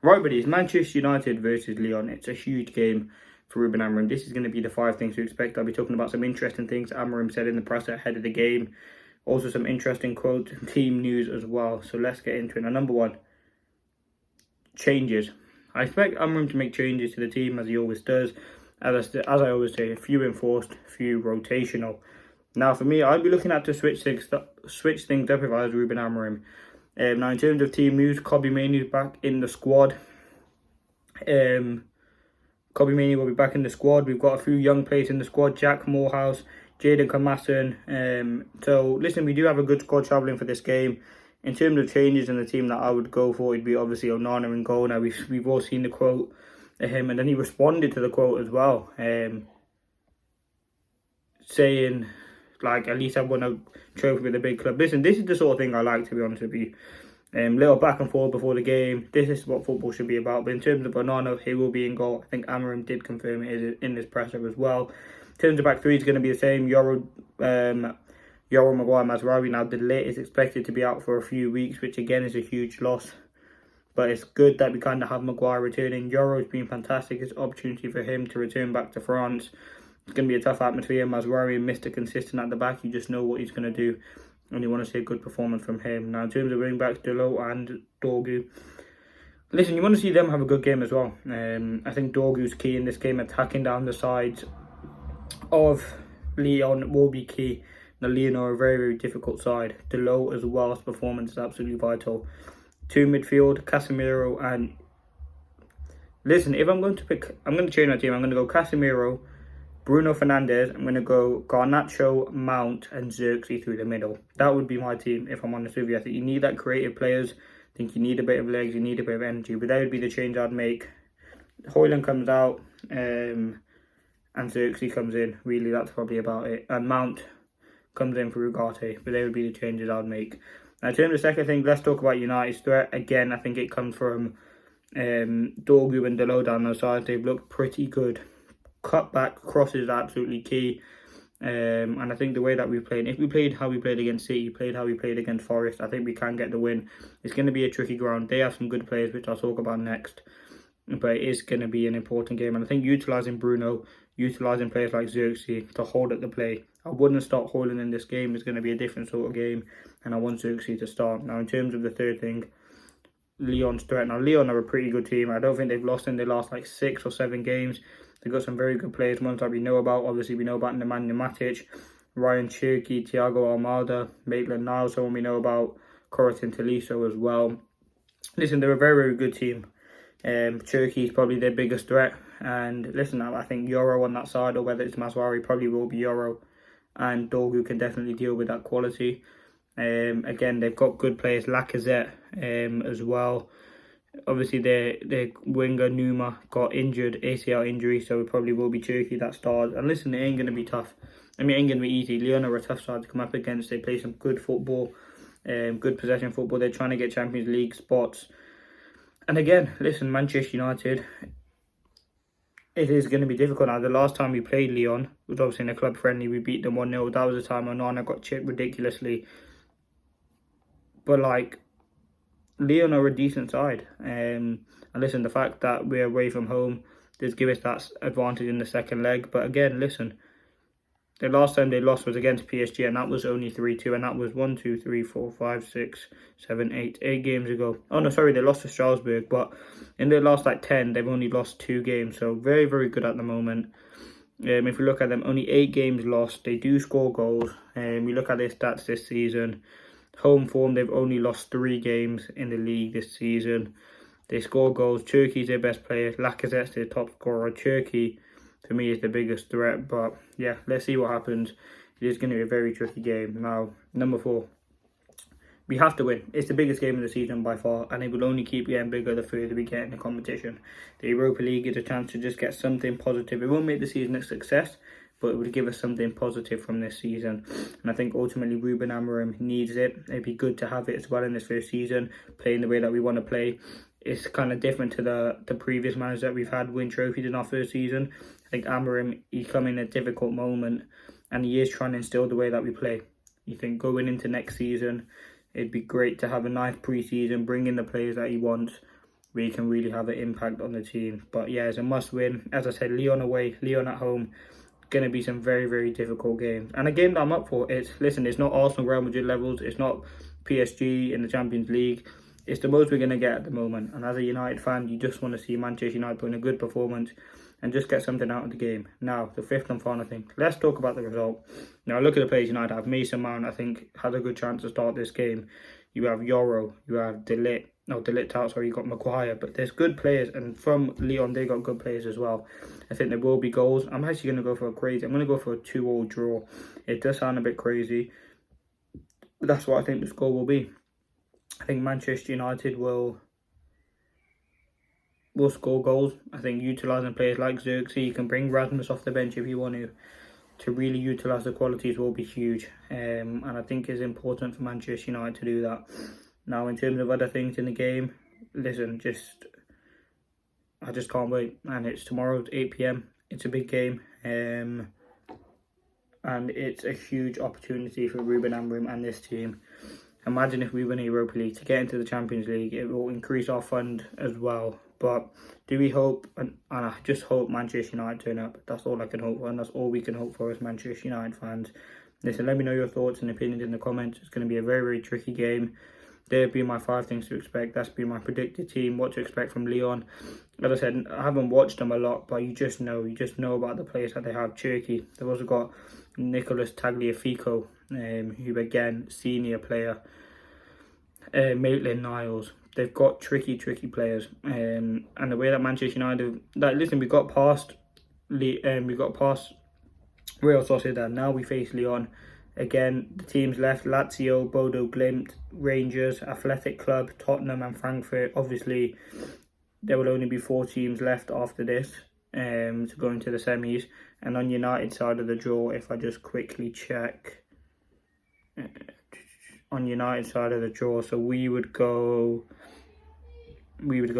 Right, buddy, it's Manchester United versus Lyon. It's a huge game for Ruben Amorim. This is going to be the 5 things to expect. I'll be talking about some interesting things Amorim said in the press ahead of the game. Also some interesting quotes and team news as well. So let's get into it. Now, number one, changes. I expect Amorim to make changes to the team as he always does. As I always say, a few enforced, a few rotational. Now, for me, I'd be looking at to switch things up if I was Ruben Amorim. Now, in terms of team news, Kobbie Mainoo's back in the squad. Kobbie Mainoo will be back in the squad. We've got a few young players in the squad. Jack Morehouse, Jaden Camasson. So, listen, we do have a good squad travelling for this game. In terms of changes in the team that I would go for, it'd be obviously Onana and goal. Now, we've all seen the quote of him, and then he responded to the quote as well, saying, like, at least I won a trophy with a big club. Listen, this is the sort of thing I like, to be honest with you. Little back and forth before the game. This is what football should be about. But in terms of Onana, he will be in goal. I think Amorim did confirm it in this presser as well. In terms of back three, it's going to be the same. Yoro, Maguire, Mazraoui. Now, De Ligt is expected to be out for a few weeks, which again is a huge loss. But it's good that we kind of have Maguire returning. Yoro's been fantastic. It's an opportunity for him to return back to France. It's going to be a tough atmosphere. Mazraoui and Mr. Consistent at the back. You just know what he's going to do. And you want to see a good performance from him. Now, in terms of wing backs, Dalot and Dorgu. Listen, you want to see them have a good game as well. I think Dorgu's key in this game. Attacking down the sides of Lyon will be key. Now, Lyon are a very, very difficult side. Dalot as well. His performance is absolutely vital. Two midfield, Casemiro and... Listen, if I'm going to pick... I'm going to change my team. I'm going to go Casemiro, Bruno Fernandes. I'm going to go Garnacho, Mount and Xerxes through the middle. That would be my team, if I'm honest with you. I think you need that creative players. I think you need a bit of legs. You need a bit of energy. But that would be the change I'd make. Højlund comes out and Xerxes comes in. Really, that's probably about it. And Mount comes in for Ugarte. But they would be the changes I'd make. Now, in terms of the second thing, let's talk about United's threat. Again, I think it comes from Dorgu and Dalot down those sides. They've looked pretty good. Cut back, crosses are absolutely key. And I think the way that we played, if we played how we played against City, played how we played against Forest, I think we can get the win. It's going to be a tricky ground. They have some good players, which I'll talk about next. But it is going to be an important game. And I think utilising Bruno, utilising players like Xerxes to hold up the play. I wouldn't start Højlund in this game. It's going to be a different sort of game. And I want Xerxes to start. Now, in terms of the third thing, Lyon's threat. Now, Lyon are a pretty good team. I don't think they've lost in their last like 6 or 7 games. They've got some very good players, ones that we know about. Obviously, we know about Nemanja Matic, Ryan Cherki, Thiago Almada, Maitland-Niles, someone we know about, Corentin Tolisso as well. Listen, they're a very, very good team. Cherki is probably their biggest threat. And listen, I think Yoro on that side, or whether it's Mazraoui, probably will be Yoro. And Dorgu can definitely deal with that quality. Again, they've got good players, Lacazette as well. Obviously, their winger, Numa, got injured, ACL injury, so it probably will be Cherki that starts. And listen, it ain't going to be tough. I mean, it ain't going to be easy. Lyon are a tough side to come up against. They play some good football, good possession football. They're trying to get Champions League spots. And again, listen, Manchester United, it is going to be difficult now. The last time we played Lyon was obviously in a club friendly. We beat them 1-0. That was the time Onana got chipped ridiculously. But, like, Lyon are a decent side. And listen, the fact that we're away from home does give us that advantage in the second leg. But again, listen, the last time they lost was against PSG, and that was only 3-2. And that was 1, 2, 3, 4, 5, 6, 7, 8 games ago. Oh, no, sorry, they lost to Strasbourg. But in their last, like, 10, they've only lost 2 games. So very, very good at the moment. If we look at them, only 8 games lost. They do score goals. We look at their stats this season. Home form, they've only lost 3 games in the league this season. They score goals. Cherki's their best player. Lacazette's their top scorer. Cherki, to me, is the biggest threat. But, yeah, let's see what happens. It is going to be a very tricky game. Now, number 4. We have to win. It's the biggest game of the season by far. And it will only keep getting bigger the further we get in the competition. The Europa League is a chance to just get something positive. It won't make the season a success, but it would give us something positive from this season. And I think ultimately Ruben Amorim needs it. It'd be good to have it as well in this first season, playing the way that we want to play. It's kind of different to the previous managers that we've had win trophies in our first season. I think Amorim, he's come in a difficult moment, and he is trying to instill the way that we play. You think going into next season, it'd be great to have a nice pre-season, bring in the players that he wants, we can really have an impact on the team. But yeah, it's a must win. As I said, Lyon away, Lyon at home. Going to be some very, very difficult games. And a game that I'm up for, it's not Arsenal, Real Madrid levels. It's not PSG in the Champions League. It's the most we're going to get at the moment. And as a United fan, you just want to see Manchester United put in a good performance and just get something out of the game. Now, the fifth and final thing. Let's talk about the result. Now, look at the players United have. Mason Mount, I think, had a good chance to start this game. You have Yoro. You have De Ligt out, sorry, you got Maguire. But there's good players. And from Lyon, they got good players as well. I think there will be goals. I'm actually going to go for I'm going to go for a 2-2 draw. It does sound a bit crazy, but that's what I think the score will be. I think Manchester United will score goals. I think utilising players like Xerxes, you can bring Rasmus off the bench if you want to really utilise the qualities will be huge. And I think it's important for Manchester United to do that. Now, in terms of other things in the game, listen, I just can't wait. And it's tomorrow at 8 PM. It's a big game. And it's a huge opportunity for Ruben Amorim and this team. Imagine if we win the Europa League to get into the Champions League. It will increase our fund as well. But do we hope, and I just hope Manchester United turn up. That's all I can hope for, and that's all we can hope for as Manchester United fans. Listen, let me know your thoughts and opinions in the comments. It's going to be a very, very tricky game. There'll be my 5 things to expect. That's been my predicted team, what to expect from Lyon. As I said, I haven't watched them a lot, but you just know about the players that they have. Turkey, they've also got Nicolas Tagliafico, who again, senior player. Maitland-Niles. They've got tricky players. And the way that Manchester United, listen, we got past Real Sociedad. Now we face Lyon. Again, the teams left: Lazio, Bodo Glimt, Rangers, Athletic Club, Tottenham and Frankfurt. Obviously, there will only be 4 teams left after this to go into the semis. And on United side of the draw, if I just quickly check, on United side of the draw, so we would go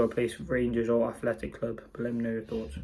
place Rangers or Athletic Club. But let me know your thoughts.